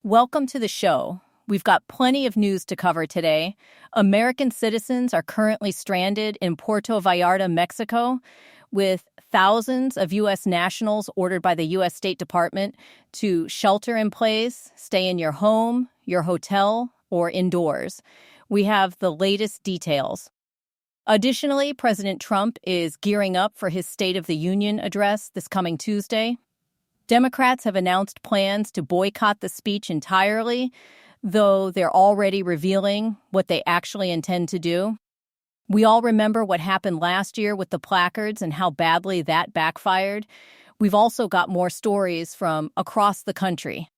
Welcome to the show. We've got plenty of news to cover today. American citizens are currently stranded in Puerto Vallarta, Mexico, with thousands of U.S. nationals ordered by the U.S. State Department to shelter in place, stay in your home, your hotel, or indoors. We have the latest details. Additionally, President Trump is gearing up for his State of the Union address this coming Tuesday. Democrats have announced plans to boycott the speech entirely, though they're already revealing what they actually intend to do. We all remember what happened last year with the placards and how badly that backfired. We've also got more stories from across the country.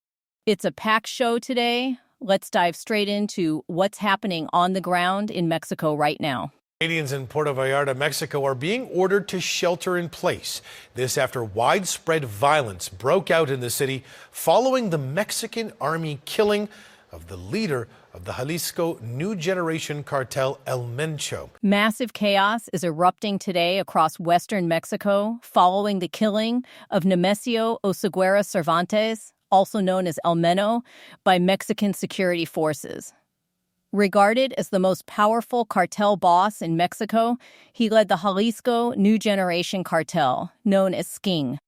It's a packed show today. Let's dive straight into what's happening on the ground in Mexico right now. Canadians in Puerto Vallarta, Mexico are being ordered to shelter in place. This after widespread violence broke out in the city following the Mexican army killing of the leader of the Jalisco New Generation Cartel, El Mencho. Massive chaos is erupting today across western Mexico following the killing of Nemesio Oseguera Cervantes, also known as El Mencho, by Mexican security forces. Regarded as the most powerful cartel boss in Mexico, he led the Jalisco New Generation Cartel, known as CJNG.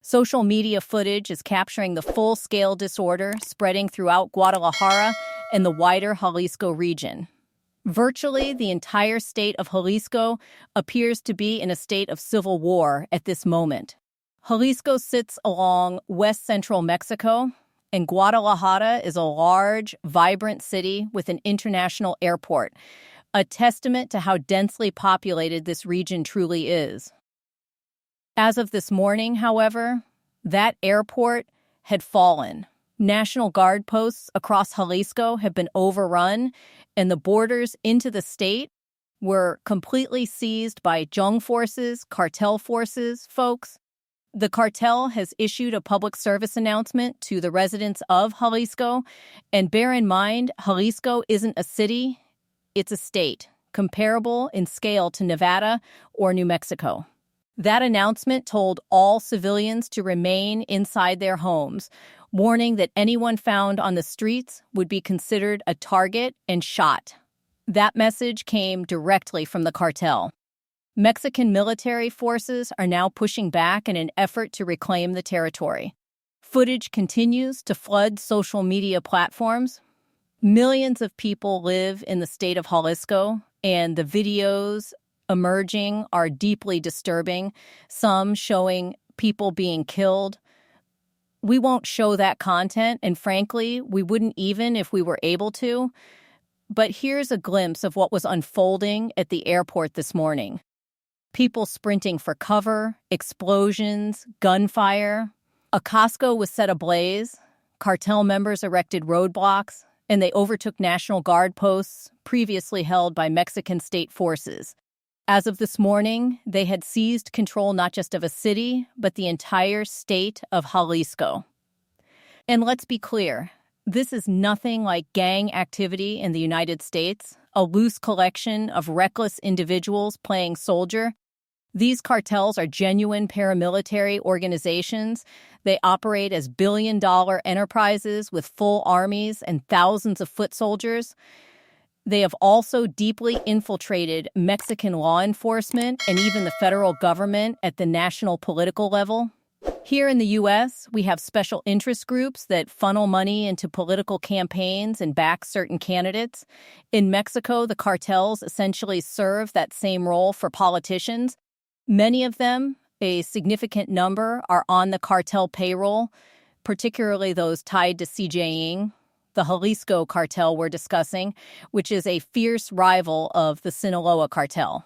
Social media footage is capturing the full-scale disorder spreading throughout Guadalajara and the wider Jalisco region. Virtually the entire state of Jalisco appears to be in a state of civil war at this moment. Jalisco sits along west-central Mexico, and Guadalajara is a large, vibrant city with an international airport, a testament to how densely populated this region truly is. As of this morning, however, that airport had fallen. National Guard posts across Jalisco have been overrun, and the borders into the state were completely seized by CJNG forces, cartel forces, folks. The cartel has issued a public service announcement to the residents of Jalisco, and bear in mind, Jalisco isn't a city, it's a state, comparable in scale to Nevada or New Mexico. That announcement told all civilians to remain inside their homes, warning that anyone found on the streets would be considered a target and shot. That message came directly from the cartel. Mexican military forces are now pushing back in an effort to reclaim the territory. Footage continues to flood social media platforms. Millions of people live in the state of Jalisco, and the videos emerging are deeply disturbing, some showing people being killed. We won't show that content, and frankly, we wouldn't even if we were able to. But here's a glimpse of what was unfolding at the airport this morning. People sprinting for cover, explosions, gunfire. A Costco was set ablaze. Cartel members erected roadblocks, and they overtook National Guard posts previously held by Mexican state forces. As of this morning, they had seized control not just of a city, but the entire state of Jalisco. And let's be clear, this is nothing like gang activity in the United States, a loose collection of reckless individuals playing soldier. These cartels are genuine paramilitary organizations. They operate as billion-dollar enterprises with full armies and thousands of foot soldiers. They have also deeply infiltrated Mexican law enforcement and even the federal government at the national political level. Here in the U.S., we have special interest groups that funnel money into political campaigns and back certain candidates. In Mexico, the cartels essentially serve that same role for politicians. Many of them, a significant number, are on the cartel payroll, particularly those tied to CJNG, the Jalisco cartel we're discussing, which is a fierce rival of the Sinaloa cartel.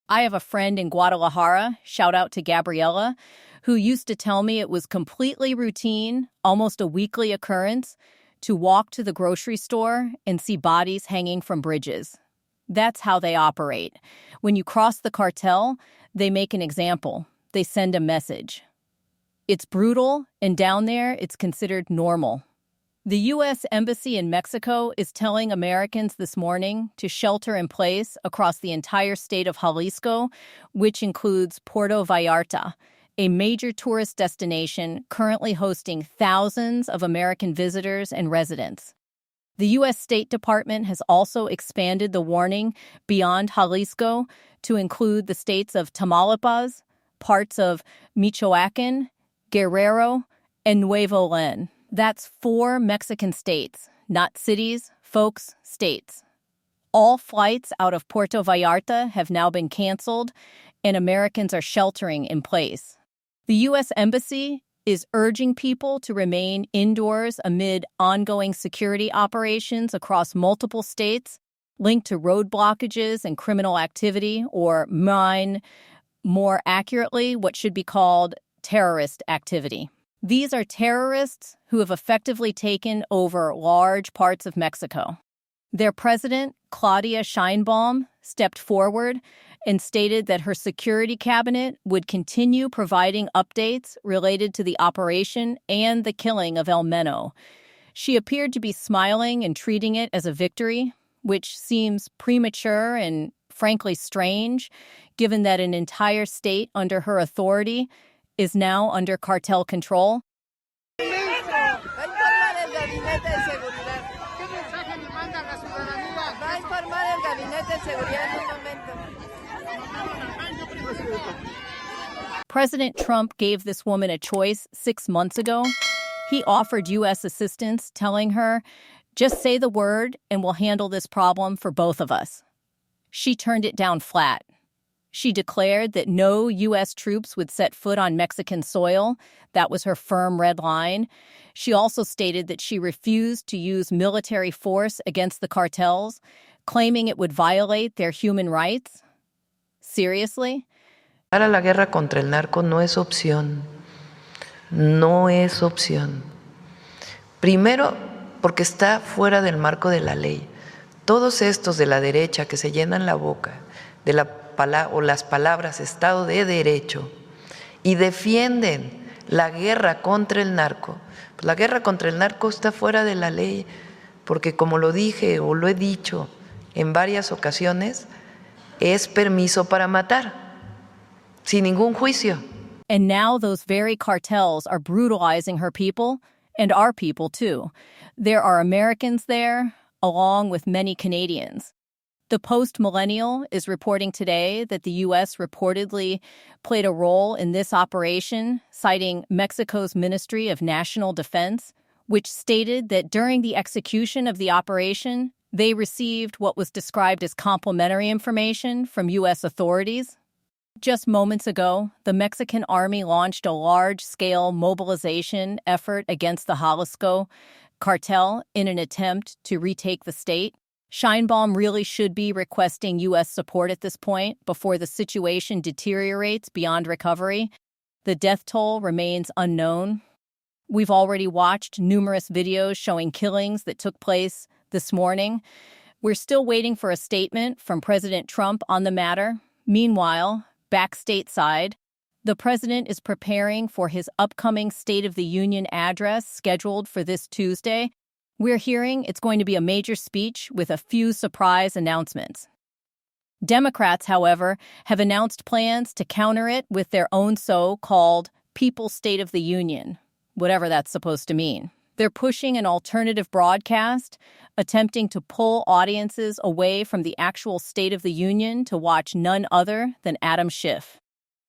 I have a friend in Guadalajara, shout out to Gabriella, who used to tell me it was completely routine, almost a weekly occurrence, to walk to the grocery store and see bodies hanging from bridges. That's how they operate. When you cross the cartel, they make an example. They send a message. It's brutal, and down there, it's considered normal. The U.S. Embassy in Mexico is telling Americans this morning to shelter in place across the entire state of Jalisco, which includes Puerto Vallarta, a major tourist destination currently hosting thousands of American visitors and residents. The U.S. State Department has also expanded the warning beyond Jalisco to include the states of Tamaulipas, parts of Michoacán, Guerrero, and Nuevo León. That's 4 Mexican states, not cities, folks, states. All flights out of Puerto Vallarta have now been canceled, and Americans are sheltering in place. The U.S. Embassy is urging people to remain indoors amid ongoing security operations across multiple states linked to road blockages and criminal activity, or more accurately, what should be called terrorist activity. These are terrorists who have effectively taken over large parts of Mexico. Their president, Claudia Sheinbaum, stepped forward and stated that her security cabinet would continue providing updates related to the operation and the killing of El Menno. She appeared to be smiling and treating it as a victory, which seems premature and frankly strange, given that an entire state under her authority is now under cartel control. President Trump gave this woman a choice 6 months ago. He offered U.S. assistance, telling her, "Just say the word and we'll handle this problem for both of us." She turned it down flat. She declared that no U.S. troops would set foot on Mexican soil. That was her firm red line. She also stated that she refused to use military force against the cartels, claiming it would violate their human rights. Seriously? Ahora la guerra contra el narco no es opción. No es opción. Primero, porque está fuera del marco de la ley. Todos estos de la derecha que se llenan la boca de las palabras Estado de Derecho y defienden la guerra contra el narco, pues la guerra contra el narco está fuera de la ley, porque como lo dije o lo he dicho en varias ocasiones, es permiso para matar, sin ningún juicio. And now those very cartels are brutalizing her people, and our people too. There are Americans there, along with many Canadians. The Post-Millennial is reporting today that the U.S. reportedly played a role in this operation, citing Mexico's Ministry of National Defense, which stated that during the execution of the operation, they received what was described as complimentary information from U.S. authorities. Just moments ago, the Mexican army launched a large-scale mobilization effort against the Jalisco cartel in an attempt to retake the state. Sheinbaum really should be requesting U.S. support at this point before the situation deteriorates beyond recovery. The death toll remains unknown. We've already watched numerous videos showing killings that took place this morning. We're still waiting for a statement from President Trump on the matter. Meanwhile, back stateside, the president is preparing for his upcoming State of the Union address scheduled for this Tuesday. We're hearing it's going to be a major speech with a few surprise announcements. Democrats, however, have announced plans to counter it with their own so-called People's State of the Union, whatever that's supposed to mean. They're pushing an alternative broadcast, attempting to pull audiences away from the actual State of the Union to watch none other than Adam Schiff.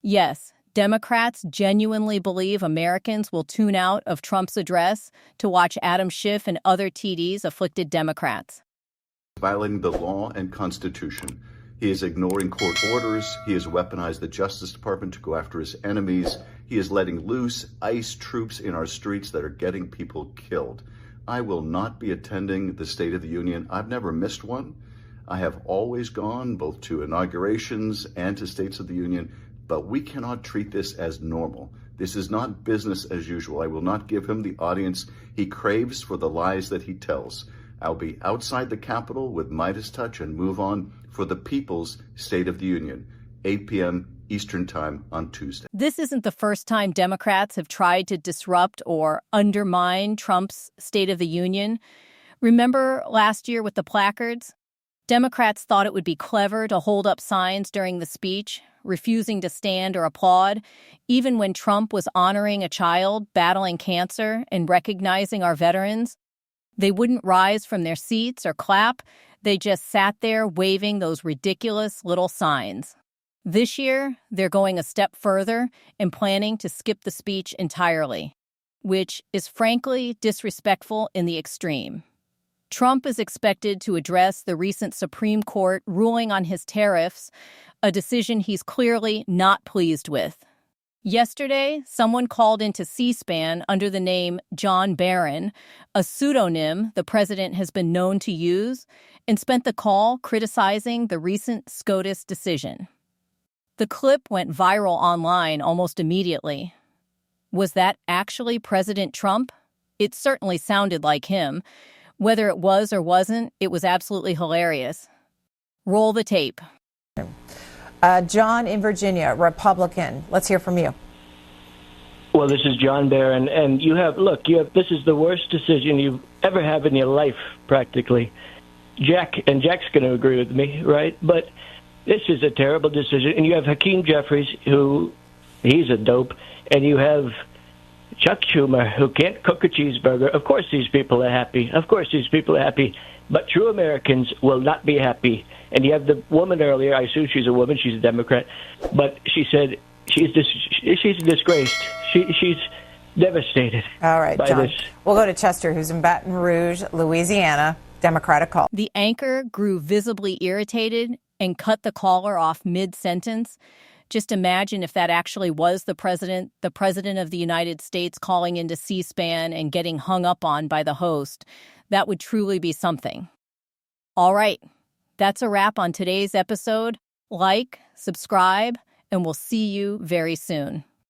Yes, Democrats genuinely believe Americans will tune out of Trump's address to watch Adam Schiff and other TDs afflicted Democrats. Violating the law and Constitution. He is ignoring court orders. He has weaponized the Justice Department to go after his enemies. He is letting loose ICE troops in our streets that are getting people killed. I will not be attending the State of the Union. I've never missed one. I have always gone both to inaugurations and to States of the Union. But we cannot treat this as normal. This is not business as usual. I will not give him the audience he craves for the lies that he tells. I'll be outside the Capitol with Midas touch and move on for the People's State of the Union, 8 p.m. Eastern Time on Tuesday. This isn't the first time Democrats have tried to disrupt or undermine Trump's State of the Union. Remember last year with the placards? Democrats thought it would be clever to hold up signs during the speech, refusing to stand or applaud, even when Trump was honoring a child battling cancer and recognizing our veterans. They wouldn't rise from their seats or clap. They just sat there waving those ridiculous little signs. This year, they're going a step further and planning to skip the speech entirely, which is frankly disrespectful in the extreme. Trump is expected to address the recent Supreme Court ruling on his tariffs, a decision he's clearly not pleased with. Yesterday, someone called into C-SPAN under the name John Barron, a pseudonym the president has been known to use, and spent the call criticizing the recent SCOTUS decision. The clip went viral online almost immediately. Was that actually President Trump? It certainly sounded like him. Whether it was or wasn't, it was absolutely hilarious. Roll the tape. John in Virginia, Republican. Let's hear from you. Well, this is John Barron, and this is the worst decision you ever have in your life, practically. Jack's going to agree with me, right? But this is a terrible decision. And you have Hakeem Jeffries, he's a dope, and you have Chuck Schumer, who can't cook a cheeseburger. Of course these people are happy. But true Americans will not be happy. And you have the woman earlier, I assume she's a woman, she's a Democrat, but she said she's disgraced. She's devastated. All right, John. We'll go to Chester, who's in Baton Rouge, Louisiana, Democratic call. The anchor grew visibly irritated and cut the caller off mid-sentence. Just imagine if that actually was the president of the United States calling into C-SPAN and getting hung up on by the host. That would truly be something. All right, that's a wrap on today's episode. Like, subscribe, and we'll see you very soon.